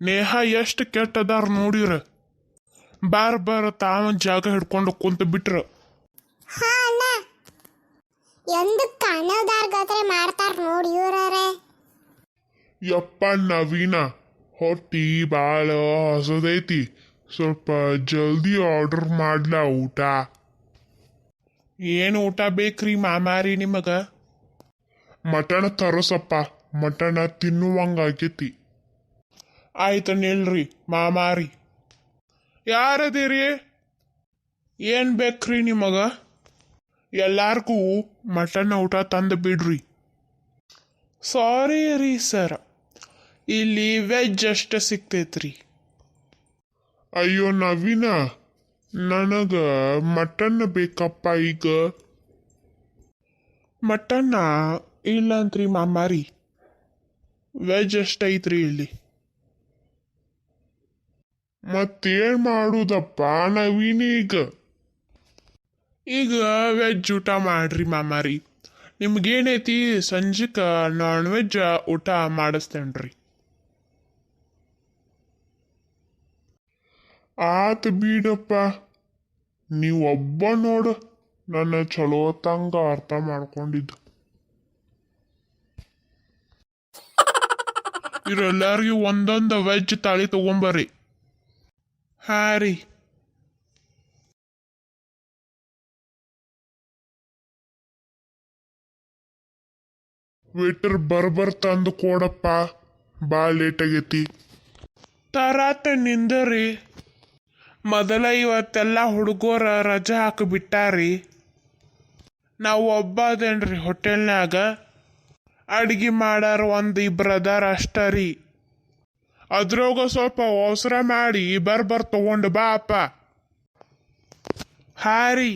ನೇಹ ಎಷ್ಟು ಕೆಟ್ಟದಾರ ನೋಡಿರ. ಬಾರ್ ತಾವ ಜಾಗ ಹಿಡ್ಕೊಂಡು ಕುಂತ ಬಿಟ್ರ. ಹಾ ಅಣ್ಣ, ಎಂದು ಕಾಣೋದಾರ್ಗಾದ್ರೆ ಮಾಡ್ತಾರ ನೋಡಿ ಇವ್ರೇ. ಯಪ್ಪ ನವೀನ, ಹೊಟ್ಟಿ ಭಾಳ ಹಸದೈತಿ. ಸ್ವಲ್ಪ ಜಲ್ದಿ ಆರ್ಡರ್ ಮಾಡ್ಲಾ ಊಟ? ಏನು ಊಟ ಬೇಕ್ರಿ ಮಾಮಾರಿ ನಿಮಗ? ಮಟನ್ ತರಸಪ್ಪ, ಮಟನ್ ತಿನ್ನುವಂಗಾಗೈತಿ. ಆಯ್ತು ನಿಲ್ರಿ ಮಾಮಾರಿ. ಯಾರದಿರಿ? ಏನ್ ಬೇಕ್ರಿ ನಿಮಗ? ಎಲ್ಲಾರ್ಗೂ ಮಟನ್ ಊಟ ತಂದು ಬಿಡ್ರಿ. ಸಾರಿ ರೀ ಸರ್, ಇಲ್ಲಿ ವೆಜ್ ಅಷ್ಟ ಸಿಗ್ತೈತ್ರಿ. ಅಯ್ಯೋ ನವೀನ, ನನಗ ಮಟನ್ ಬೇಕಪ್ಪ ಈಗ. ಮಟನ್ನ ಇಲ್ಲಂತ್ರಿ ಮಾಮಾರಿ, ವೆಜ್ ಅಷ್ಟ ಐತ್ರಿ ಇಲ್ಲಿ. ಮತ್ತೇನ್ ಮಾಡುದಪ್ಪ ನವೀನ ಈಗ ವೆಜ್ ಊಟ ಮಾಡ್ರಿ ಮಾಮಾರಿ. ನಿಮ್ಗೇನೈತಿ ಸಂಜಿಕ ನಾನ್ ವೆಜ್ ಊಟ ಮಾಡಿಸ್ತೇನ್ರಿ. ಆತ ಬೀಡಪ್ಪ, ನೀವು ಒಬ್ಬ ನೋಡು ನನ್ನ ಚಲೋ ತಂಗ ಅರ್ಥ ಮಾಡ್ಕೊಂಡಿದ್ದು. ಇವ್ರೆಲ್ಲರಿಗೂ ಒಂದೊಂದು ವೆಜ್ ತಾಳಿ ತಗೊಂಬರ್ರಿ. ಹಾ ರೀ. ವೇಟರ್ ಬರ್ಬರ್ ತಂದು ಕೊಡಪ್ಪ, ಭಾಳ ಲೇಟ್ ಆಗೈತಿ. ತರಾತ ನಿಂದರಿ. ಮೊದಲ ಇವತ್ತೆಲ್ಲ ಹುಡುಗರ ರಜೆ ಹಾಕಿಬಿಟ್ಟಾರಿ. ನಾವು ಒಬ್ಬ ಅದೇನ್ರಿ ಹೋಟೆಲ್ನಾಗ. ಅಡ್ಗೆ ಮಾಡಾರ ಒಂದು ಇಬ್ರು ಅದಾರ ಅಷ್ಟ ರೀ. ಅದ್ರಾಗ ಸ್ವಲ್ಪ ಅವಸರ ಮಾಡಿ ಬರ್ಬರ್ ತಗೊಂಡು ಬಾ ಅಪ್ಪ. ಹಾ ರೀ.